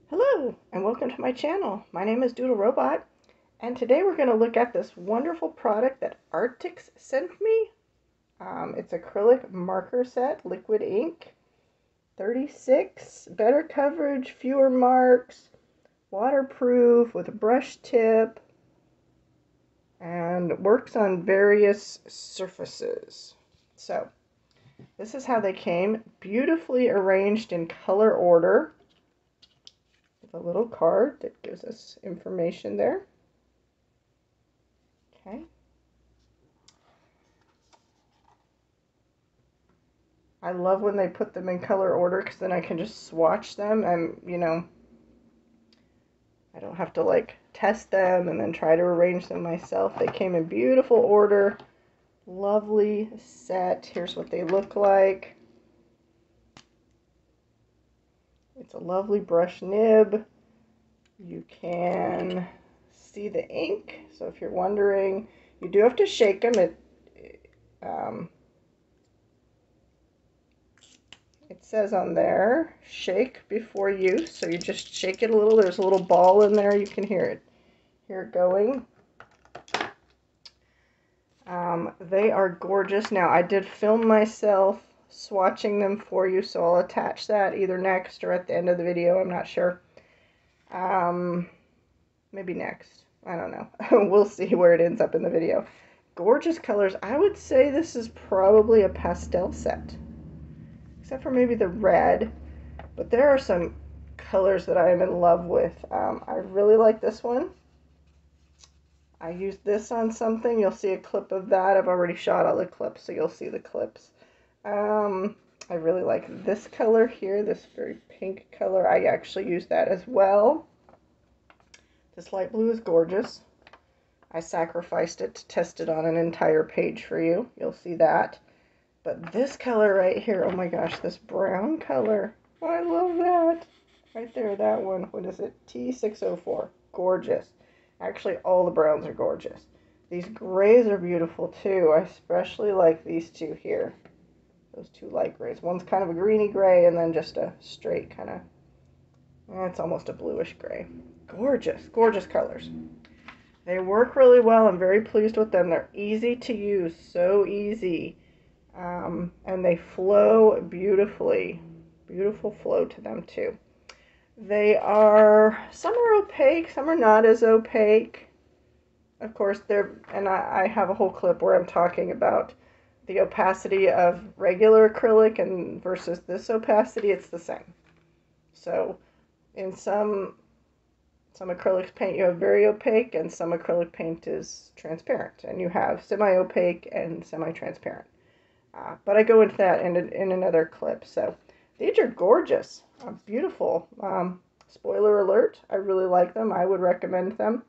Hello and welcome to my channel. My name is Doodle Robot and today we're going to look at this wonderful product that Arrtx sent me. It's acrylic marker set, liquid ink, 36, better coverage, fewer marks, waterproof with a brush tip, and works on various surfaces. So this is how they came, beautifully arranged in color order. A little card that gives us information there. Okay. I love when they put them in color order because then I can just swatch them and, I don't have to like test them and then try to arrange them myself. They came in beautiful order. Lovely set. Here's what they look like. It's a lovely brush nib. You can see the ink. So if you're wondering, you do have to shake them. It says on there, shake before use. So you just shake it a little. There's a little ball in there. You can hear it going. They are gorgeous. Now, I did film myself swatching them for you, so I'll attach that either next or at the end of the video. I'm not sure. Maybe next. I don't know. We'll see where it ends up in the video. Gorgeous colors. I would say this is probably a pastel set, except for maybe the red. But there are some colors that I am in love with. I really like this one. I used this on something. You'll see a clip of that. I've already shot all the clips, so you'll see the clips. I really like this color here, this very pink color. I actually used that as well. This light blue is gorgeous. I sacrificed it to test it on an entire page for you. You'll see that. But this color right here, oh my gosh, this brown color. Oh, I love that. Right there, that one. What is it? T604. Gorgeous. Actually, all the browns are gorgeous. These grays are beautiful too. I especially like these two here. Those two light grays. One's kind of a greeny gray and then just a straight kind of, it's almost a bluish gray. Gorgeous, gorgeous colors. They work really well. I'm very pleased with them. They're easy to use, so easy. And they flow beautifully. Beautiful flow to them too. Some are opaque, some are not as opaque. Of course, I have a whole clip where I'm talking about the opacity of regular acrylic and versus this opacity. It's the same. So in some acrylic paint you have very opaque and some acrylic paint is transparent, and you have semi-opaque and semi-transparent. But I go into that in another clip. So these are gorgeous, beautiful. Spoiler alert, I really like them. I would recommend them.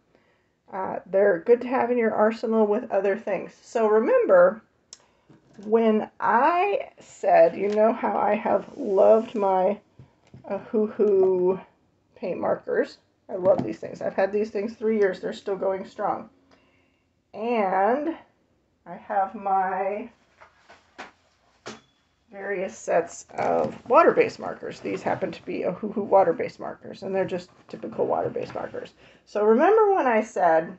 They're good to have in your arsenal with other things. So remember, when I said, you know how I have loved my Hoo paint markers. I love these things. I've had these things 3 years. They're still going strong. And I have my various sets of water-based markers. These happen to be Hoo water-based markers, and they're just typical water-based markers. So remember when I said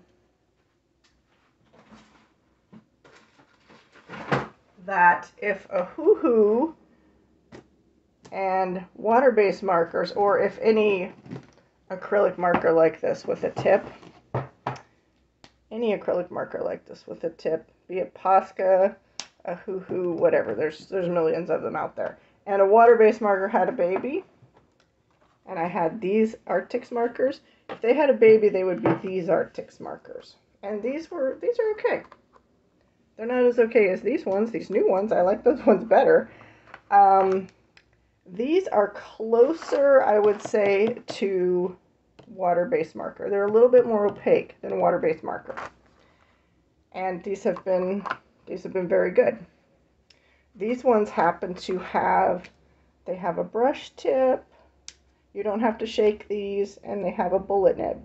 that if a Hoo and water-based markers, or if any acrylic marker like this with a tip, be it Posca, a Hoo, whatever, there's millions of them out there, and a water-based marker had a baby, and I had these Arrtx markers, if they had a baby, they would be these Arrtx markers. And these are okay. They're not as okay as these ones, these new ones. I like those ones better. These are closer, I would say, to water-based marker. They're a little bit more opaque than a water-based marker. And these have been very good. These ones happen to have, they have a brush tip. You don't have to shake these, and they have a bullet nib.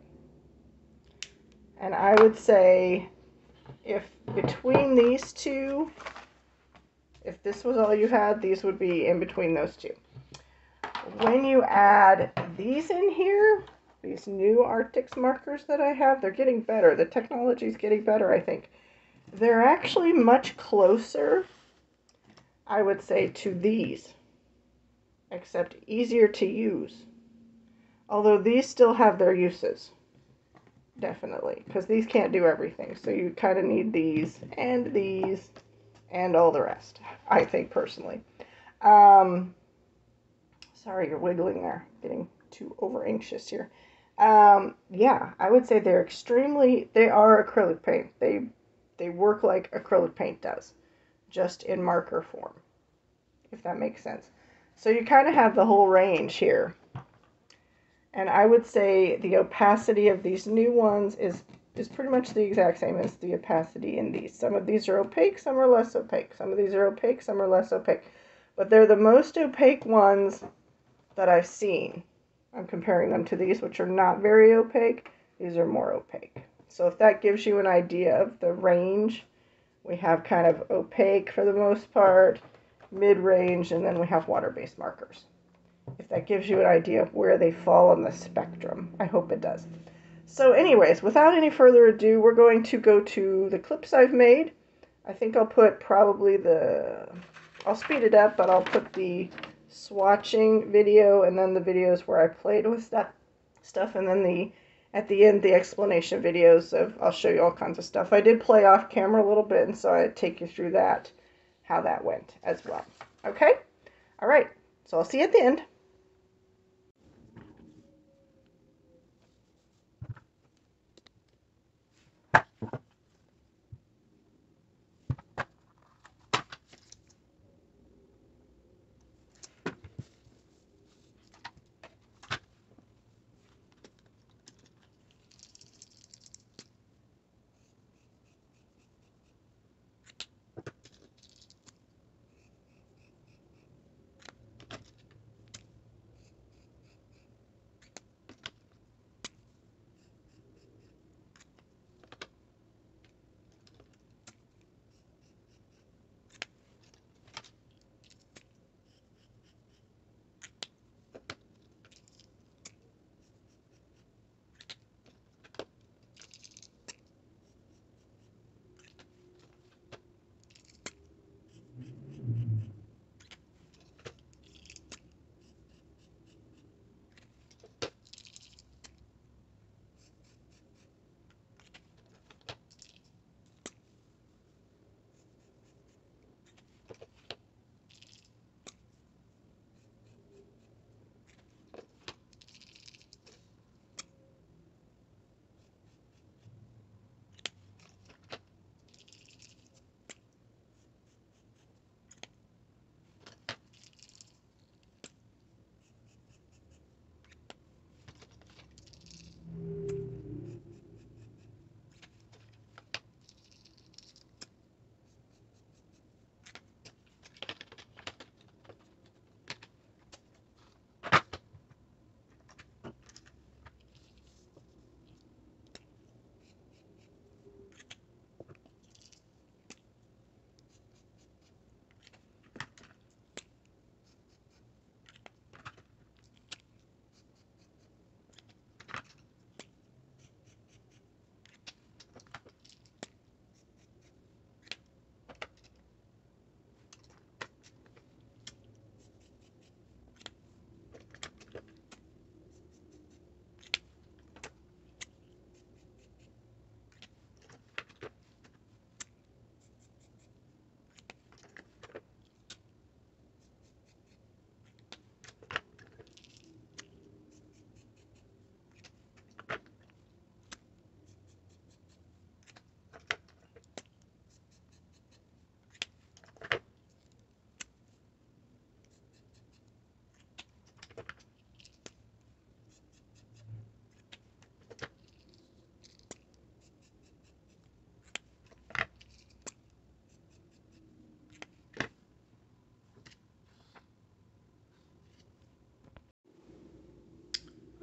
And I would say if between these two, if this was all you had, these would be in between those two. when you add these in here, these new Arrtx markers that I have, they're getting better. The technology's getting better, I think. They're actually much closer, I would say, to these, except easier to use. Although these still have their uses, definitely, because these can't do everything. So you kind of need these and all the rest, I think, personally. Sorry, you're wiggling there. Getting too over anxious here. Yeah, I would say they are acrylic paint. They work like acrylic paint does, just in marker form, if that makes sense. So you kind of have the whole range here. And I would say the opacity of these new ones is pretty much the exact same as the opacity in these. Some of these are opaque, some are less opaque. Some of these are opaque, some are less opaque. But they're the most opaque ones that I've seen. I'm comparing them to these, which are not very opaque. These are more opaque. So if that gives you an idea of the range, we have kind of opaque for the most part, mid-range, and then we have water-based markers. If that gives you an idea of where they fall on the spectrum. I hope it does. So anyways, without any further ado, we're going to go to the clips I've made. I think I'll put probably I'll speed it up, but I'll put the swatching video and then the videos where I played with stuff, and then at the end, the explanation videos I'll show you all kinds of stuff. I did play off camera a little bit, and so I'd take you through that, how that went as well. Okay? All right. So I'll see you at the end.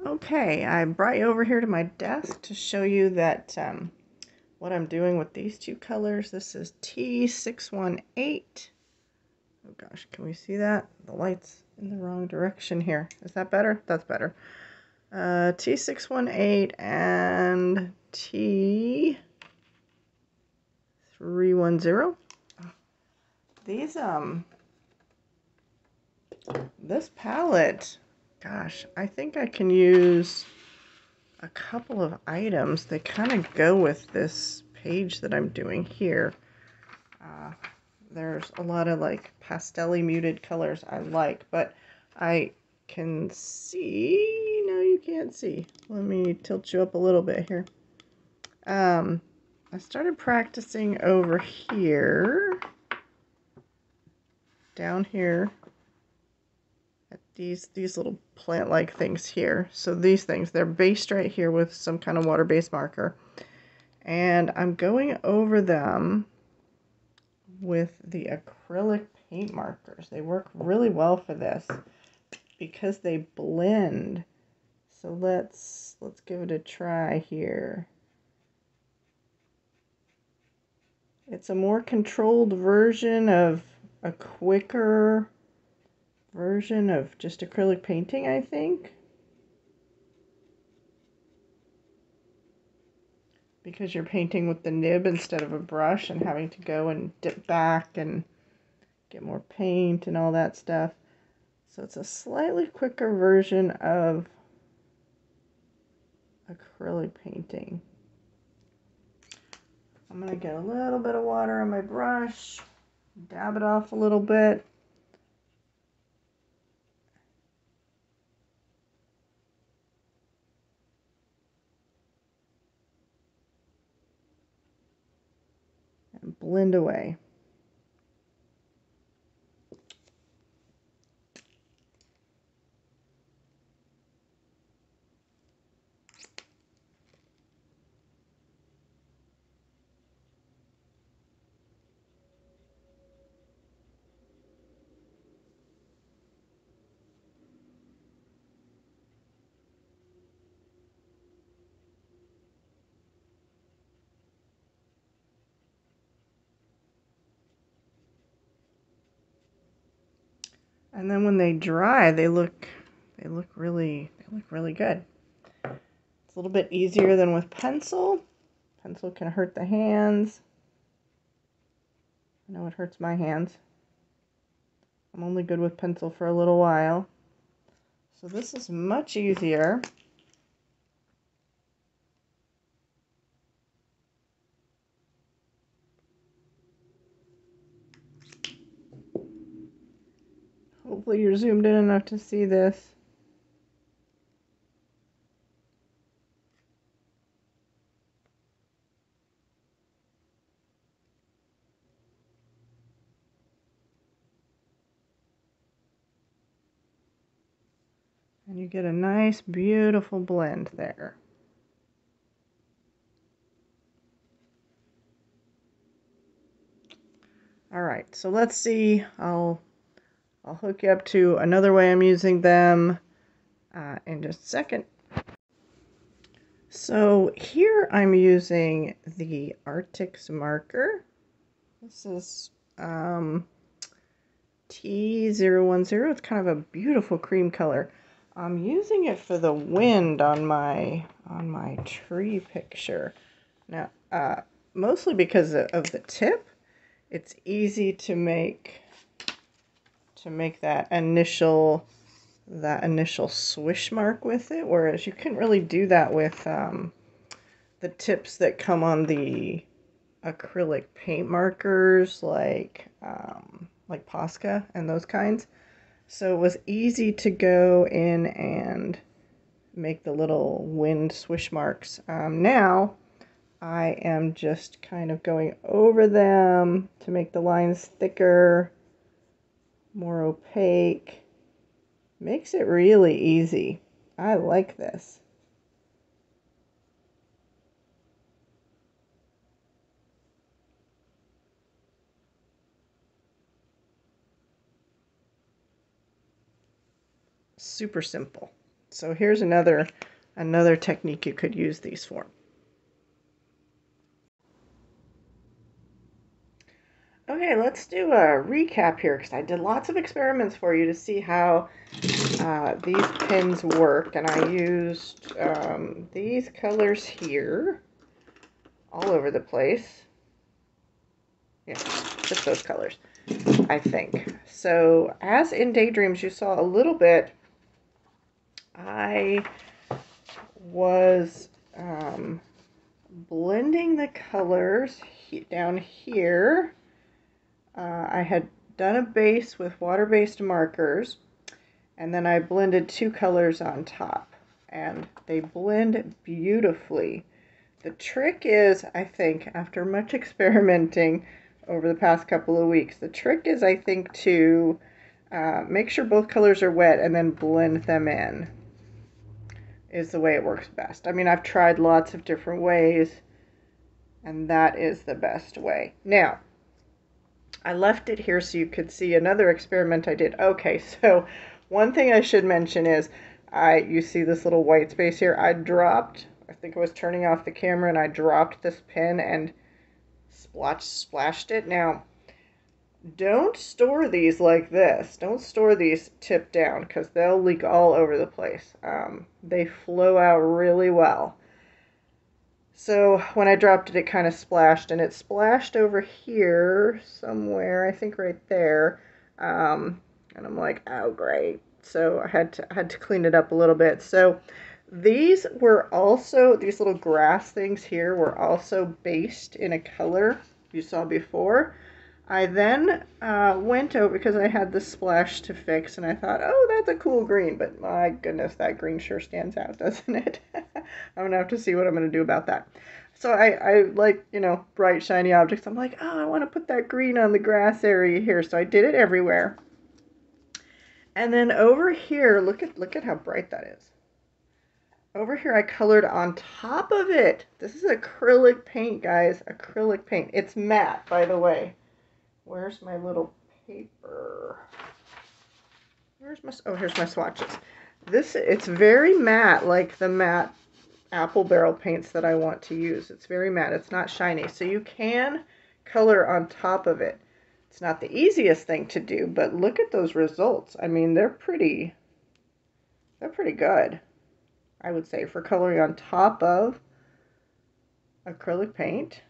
Okay, I brought you over here to my desk to show you that what I'm doing with these two colors. This is T618 Oh gosh, can we see that? The light's in the wrong direction here. Is that better? That's better. T618 and T310. These, this palette, gosh, I think I can use a couple of items that kind of go with this page that I'm doing here. There's a lot of like pastel-y muted colors I like, but I can see, no you can't see. Let me tilt you up a little bit here. I started practicing over here, down here, at these little plant-like things here. So these things, they're based right here with some kind of water-based marker. And I'm going over them with the acrylic paint markers. They work really well for this because they blend. So let's give it a try here. It's a more controlled version of a quicker version of just acrylic painting, I think. Because you're painting with the nib instead of a brush and having to go and dip back and get more paint and all that stuff. So it's a slightly quicker version of acrylic painting. I'm going to get a little bit of water on my brush, dab it off a little bit. And blend away. And then when they dry, they look really good. It's a little bit easier than with pencil. Pencil can hurt the hands. I know it hurts my hands. I'm only good with pencil for a little while. So this is much easier. Hopefully you're zoomed in enough to see this. And you get a nice, beautiful blend there. All right, so let's see. I'll hook you up to another way I'm using them in just a second. So here I'm using the Arrtx marker. This is T010. It's kind of a beautiful cream color. I'm using it for the wind on my tree picture. Now, mostly because of the tip, it's easy to make that initial swish mark with it, whereas you couldn't really do that with the tips that come on the acrylic paint markers like Posca and those kinds. So it was easy to go in and make the little wind swish marks. Now I am just kind of going over them to make the lines thicker, more opaque. Makes it really easy. I like this. Super simple. So here's another technique you could use these for. Okay, Okay, let's do a recap here because I did lots of experiments for you to see how these pins worked, and I used these colors here all over the place. Yeah, just those colors, I think. So as in Daydreams you saw a little bit, I was blending the colors down here. I had done a base with water-based markers, and then I blended two colors on top, and they blend beautifully. The trick is, I think, after much experimenting over the past couple of weeks, the trick is, I think, to make sure both colors are wet and then blend them in is the way it works best. I mean, I've tried lots of different ways, and that is the best way. Now, I left it here so you could see another experiment I did. Okay, so one thing I should mention is, you see this little white space here? I think I was turning off the camera, and I dropped this pen and splashed it. Now, don't store these like this. Don't store these tipped down because they'll leak all over the place. They flow out really well. So when I dropped it, it kind of splashed, and it splashed over here somewhere, I think right there. And I'm like, oh great. So I had to clean it up a little bit. So these little grass things here were also based in a color you saw before. I then went over, because I had the splash to fix, and I thought, oh, that's a cool green, but my goodness, that green sure stands out, doesn't it? I'm going to have to see what I'm going to do about that. So I like, bright, shiny objects. I'm like, oh, I want to put that green on the grass area here. So I did it everywhere. And then over here, look at how bright that is. Over here, I colored on top of it. This is acrylic paint, guys. Acrylic paint. It's matte, by the way. Where's my little paper? Here's my swatches. It's very matte, like the matte apple barrel paints that I want to use. It's very matte. It's not shiny. So you can color on top of it. It's not the easiest thing to do, but look at those results. I mean, they're pretty good, I would say, for coloring on top of acrylic paint.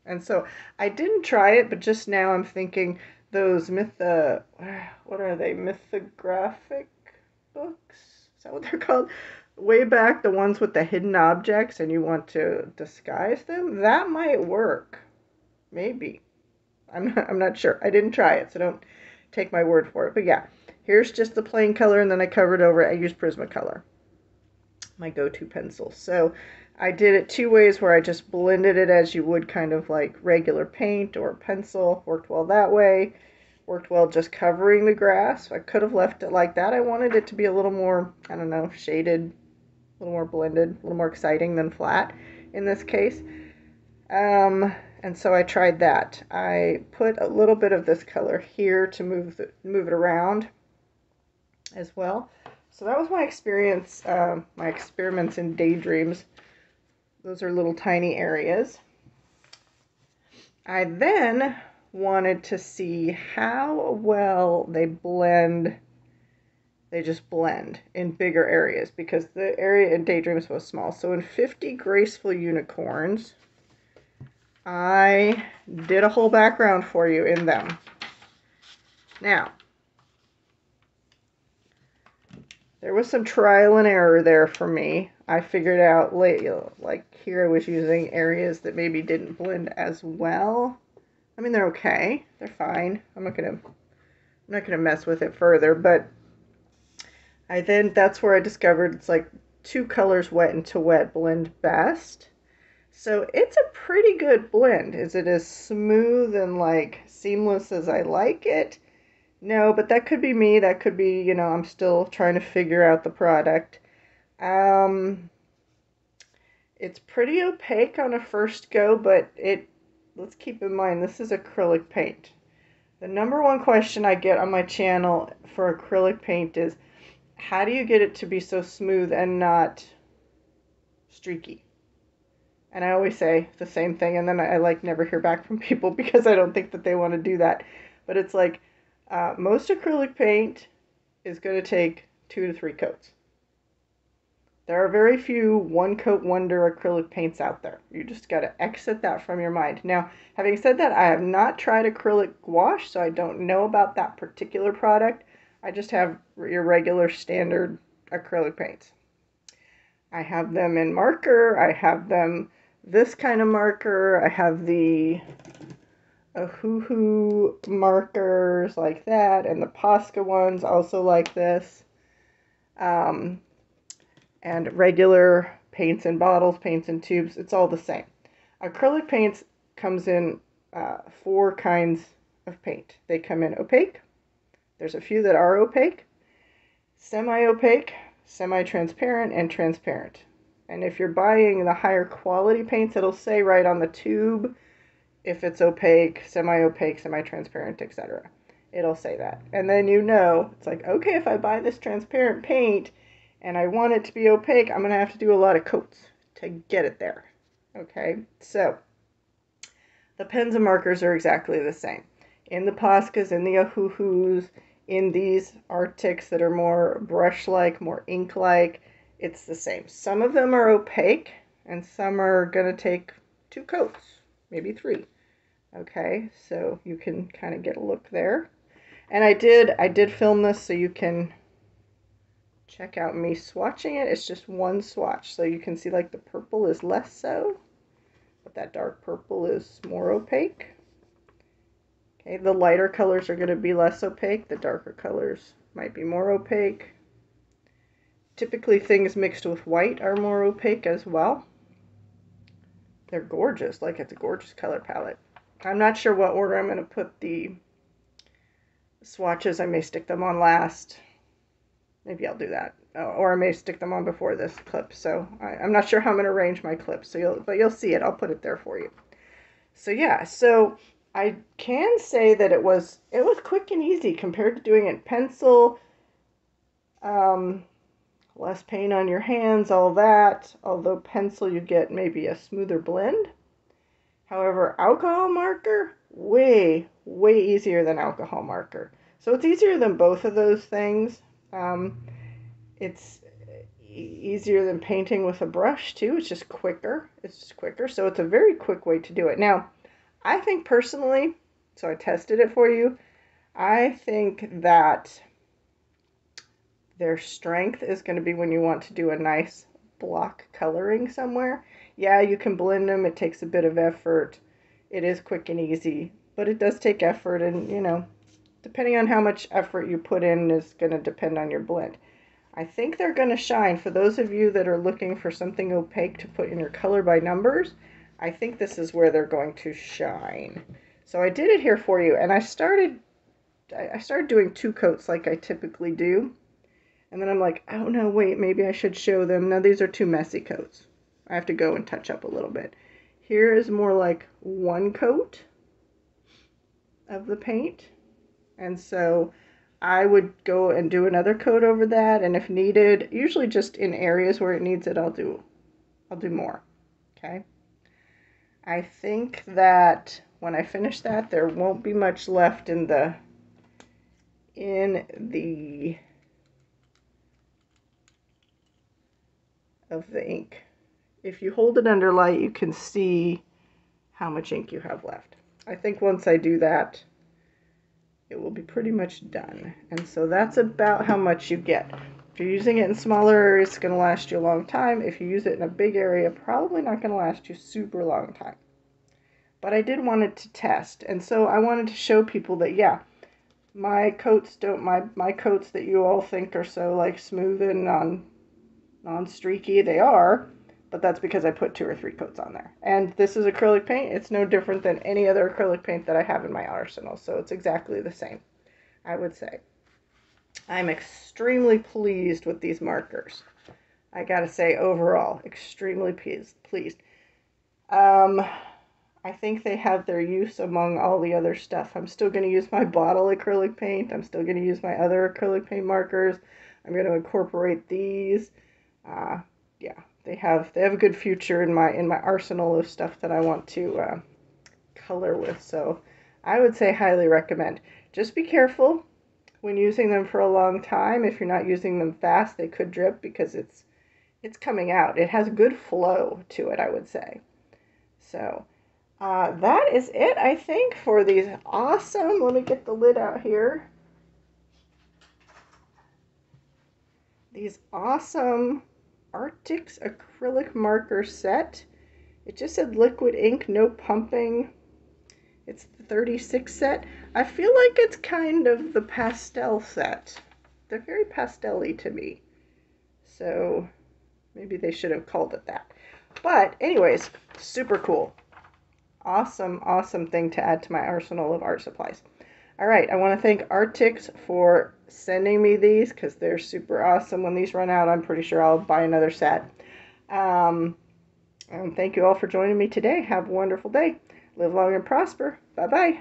And so I didn't try it, but just now I'm thinking those what are they? Mythographic books? Is that what they're called? Way back, the ones with the hidden objects and you want to disguise them? That might work. Maybe. I'm not sure. I didn't try it, so don't take my word for it. But yeah, here's just the plain color, and then I covered over it. I used Prismacolor, my go-to pencil. So I did it two ways, where I just blended it as you would kind of like regular paint or pencil. Worked well that way. Worked well just covering the grass. I could have left it like that. I wanted it to be a little more, I don't know, shaded, a little more blended, a little more exciting than flat in this case. And so I tried that. I put a little bit of this color here to move it around as well. So that was my experience, my experiments in Daydreams. Those are little tiny areas. I then wanted to see how well they blend. They just blend in bigger areas, because the area in Daydreams was small. So in 50 Graceful Unicorns, I did a whole background for you in them. Now, there was some trial and error there for me. I figured out like here I was using areas that maybe didn't blend as well. I mean, they're okay. They're fine. I'm not gonna mess with it further, but that's where I discovered it's like two colors wet and to wet blend best. So it's a pretty good blend. Is it as smooth and like seamless as I like it? No, but that could be me. That could be, I'm still trying to figure out the product. It's pretty opaque on a first go, but let's keep in mind, this is acrylic paint. The number one question I get on my channel for acrylic paint is, how do you get it to be so smooth and not streaky? And I always say the same thing, and then I like never hear back from people because I don't think that they want to do that. But it's like most acrylic paint is going to take 2 to 3 coats. There are very few one coat wonder acrylic paints out there. You just got to exit that from your mind. Now, having said that, I have not tried acrylic gouache, so I don't know about that particular product. I just have your regular standard acrylic paints. I have them in marker. I have them this kind of marker. I have the Ohuhu markers like that, and the Posca ones also like this. And regular paints in bottles, paints in tubes, it's all the same. Acrylic paints comes in 4 kinds of paint. They come in opaque. There's a few that are opaque, semi-opaque, semi-transparent, and transparent. And if you're buying the higher quality paints, it'll say right on the tube if it's opaque, semi-opaque, semi-transparent, etc. It'll say that. And then you know, it's like, okay, if I buy this transparent paint and I want it to be opaque, I'm going to have to do a lot of coats to get it there. Okay, so the pens and markers are exactly the same. In the Poscas, in the Ohuhus, in these Arrtx that are more brush-like, more ink-like, it's the same. Some of them are opaque, and some are going to take 2 coats, maybe 3. Okay, so you can kind of get a look there. And I did film this so you can check out me swatching it. It's just one swatch, so you can see like the purple is less so, but that dark purple is more opaque. Okay, the lighter colors are going to be less opaque. The darker colors might be more opaque. Typically things mixed with white are more opaque as well. They're gorgeous, like it's a gorgeous color palette. I'm not sure what order I'm going to put the swatches. I may stick them on last. Maybe I'll do that. Or I may stick them on before this clip. So I'm not sure how I'm going to arrange my clips. But you'll see it. I'll put it there for you. So yeah, so I can say that it was quick and easy compared to doing it in pencil. Less paint on your hands, all that. Although pencil you get maybe a smoother blend. However, alcohol marker, way easier than alcohol marker. So it's easier than both of those things. It's easier than painting with a brush too. It's just quicker. So it's a very quick way to do it. Now, I think personally, so I tested it for you, I think that their strength is going to be when you want to do a nice block coloring somewhere. Yeah, you can blend them. It takes a bit of effort. It is quick and easy, but it does take effort, and you know, depending on how much effort you put in is going to depend on your blend. I think they're going to shine. For those of you that are looking for something opaque to put in your color by numbers, I think this is where they're going to shine. So I did it here for you, and I started doing 2 coats like I typically do. And then I'm like, oh no, wait, maybe I should show them. Now these are 2 messy coats. I have to go and touch up a little bit. Here is more like 1 coat of the paint. And so I would go and do another coat over that. And if needed, usually just in areas where it needs it, I'll do more. Okay. I think that when I finish that, there won't be much left in the of the ink. If you hold it under light, you can see how much ink you have left. I think once I do that, it will be pretty much done. And so that's about how much you get. If you're using it in smaller areas, it's going to last you a long time. If you use it in a big area, probably not going to last you super long time. But I did want it to test, and so I wanted to show people that, yeah, my coats my coats that you all think are so like smooth and non-streaky, they are, but that's because I put 2 or 3 coats on there. And this is acrylic paint. It's no different than any other acrylic paint that I have in my arsenal, so it's exactly the same, I would say. I'm extremely pleased with these markers. I gotta say, overall, extremely pleased. I think they have their use among all the other stuff. I'm still going to use my bottle acrylic paint. I'm still going to use my other acrylic paint markers. I'm going to incorporate these. Yeah, they have a good future in my arsenal of stuff that I want to color with. So I would say highly recommend. Just be careful when using them for a long time. If you're not using them fast, they could drip because it's coming out. It has good flow to it, I would say. So that is it, I think, for these awesome, let me get the lid out here, these awesome Arrtx acrylic marker set. It just said liquid ink, no pumping. It's the 36 set. I feel like it's kind of the pastel set. They're very pastel-y to me. So maybe they should have called it that. But anyways, super cool. Awesome, awesome thing to add to my arsenal of art supplies. All right, I want to thank Arrtx for sending me these because they're super awesome. When these run out, I'm pretty sure I'll buy another set. And thank you all for joining me today. Have a wonderful day. Live long and prosper. Bye-bye.